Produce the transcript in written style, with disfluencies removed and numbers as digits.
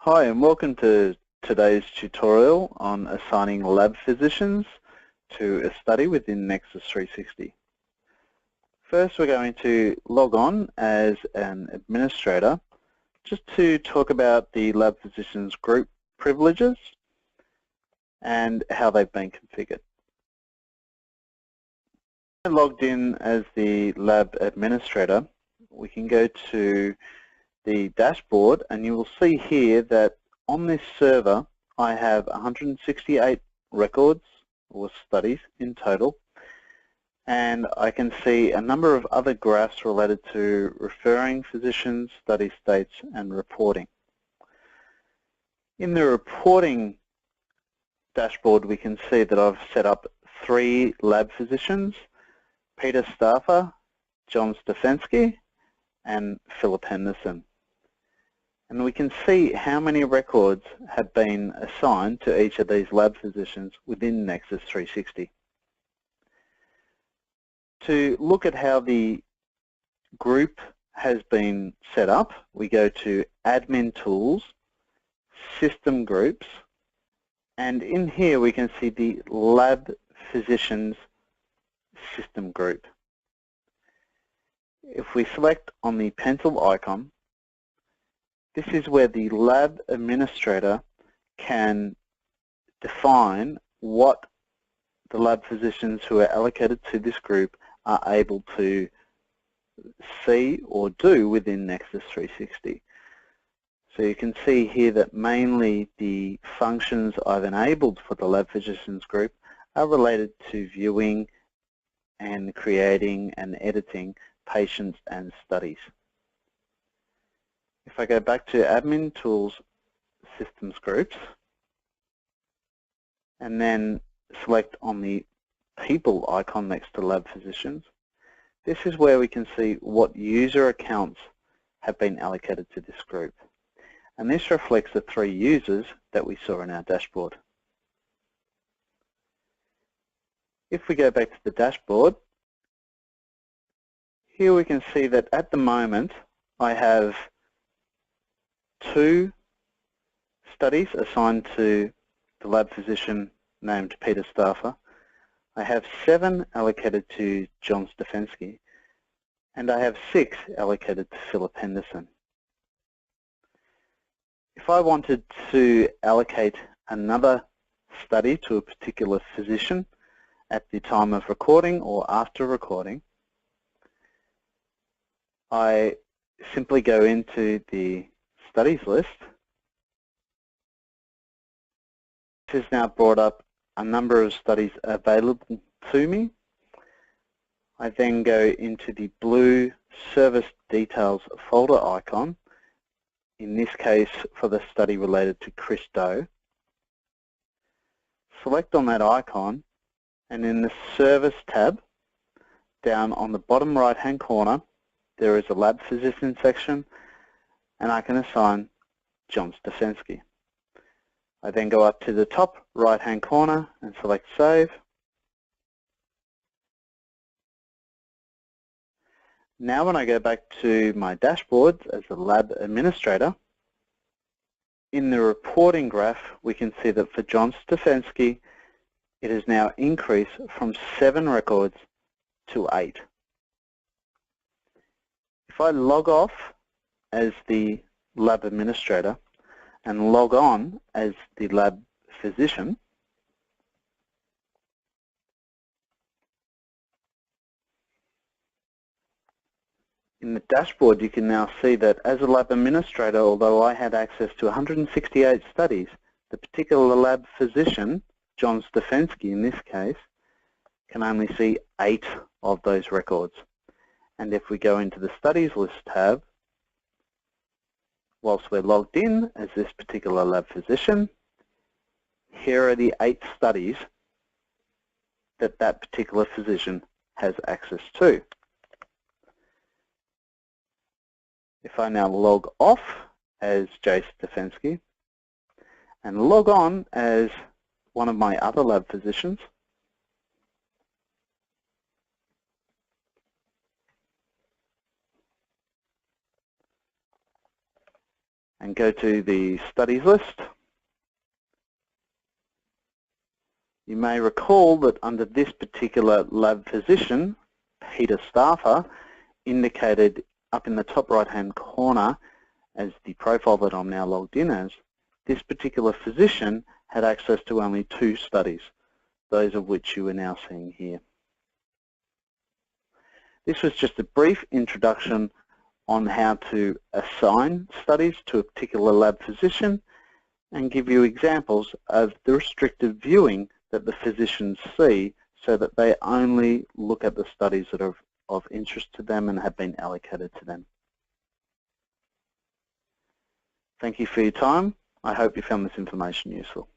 Hi and welcome to today's tutorial on assigning lab physicians to a study within Nexus 360. First we're going to log on as an administrator just to talk about the lab physicians group privileges and how they've been configured. Logged in as the lab administrator, we can go to the dashboard and you will see here that on this server I have 168 records or studies in total, and I can see a number of other graphs related to referring physicians, study states and reporting. In the reporting dashboard we can see that I've set up 3 lab physicians, Peter Stauffer, John Stefensky and Philip Henderson. And we can see how many records have been assigned to each of these lab physicians within Nexus 360. To look at how the group has been set up, we go to Admin Tools, System Groups, and in here we can see the Lab Physicians System Group. If we select on the pencil icon, this is where the lab administrator can define what the lab physicians who are allocated to this group are able to see or do within Nexus 360. So you can see here that mainly the functions I've enabled for the lab physicians group are related to viewing and creating and editing patients and studies. If I go back to Admin Tools, Systems Groups, and then select on the People icon next to Lab Physicians, this is where we can see what user accounts have been allocated to this group. And this reflects the 3 users that we saw in our dashboard. If we go back to the dashboard, here we can see that at the moment I have 2 studies assigned to the lab physician named Peter Stauffer. I have 7 allocated to John Stefensky, and I have 6 allocated to Philip Henderson. If I wanted to allocate another study to a particular physician at the time of recording or after recording, I simply go into the studies list. This has now brought up a number of studies available to me. I then go into the blue service details folder icon, in this case for the study related to Chris Doe. Select on that icon, and in the service tab down on the bottom right hand corner there is a lab physician section, and I can assign John Stefensky. I then go up to the top right hand corner and select Save. Now when I go back to my dashboard as a lab administrator, in the reporting graph we can see that for John Stefensky it has now increased from 7 records to 8. If I log off as the lab administrator and log on as the lab physician, in the dashboard you can now see that as a lab administrator, although I had access to 168 studies, the particular lab physician, John Stefensky in this case, can only see 8 of those records. And if we go into the Studies List tab, whilst we're logged in as this particular lab physician, here are the 8 studies that that particular physician has access to. If I now log off as J. Stefensky and log on as one of my other lab physicians, and go to the studies list. You may recall that under this particular lab physician, Peter Staffer, indicated up in the top right-hand corner as the profile that I'm now logged in as, this particular physician had access to only 2 studies, those of which you are now seeing here. This was just a brief introduction on how to assign studies to a particular lab physician and give you examples of the restricted viewing that the physicians see so that they only look at the studies that are of interest to them and have been allocated to them. Thank you for your time. I hope you found this information useful.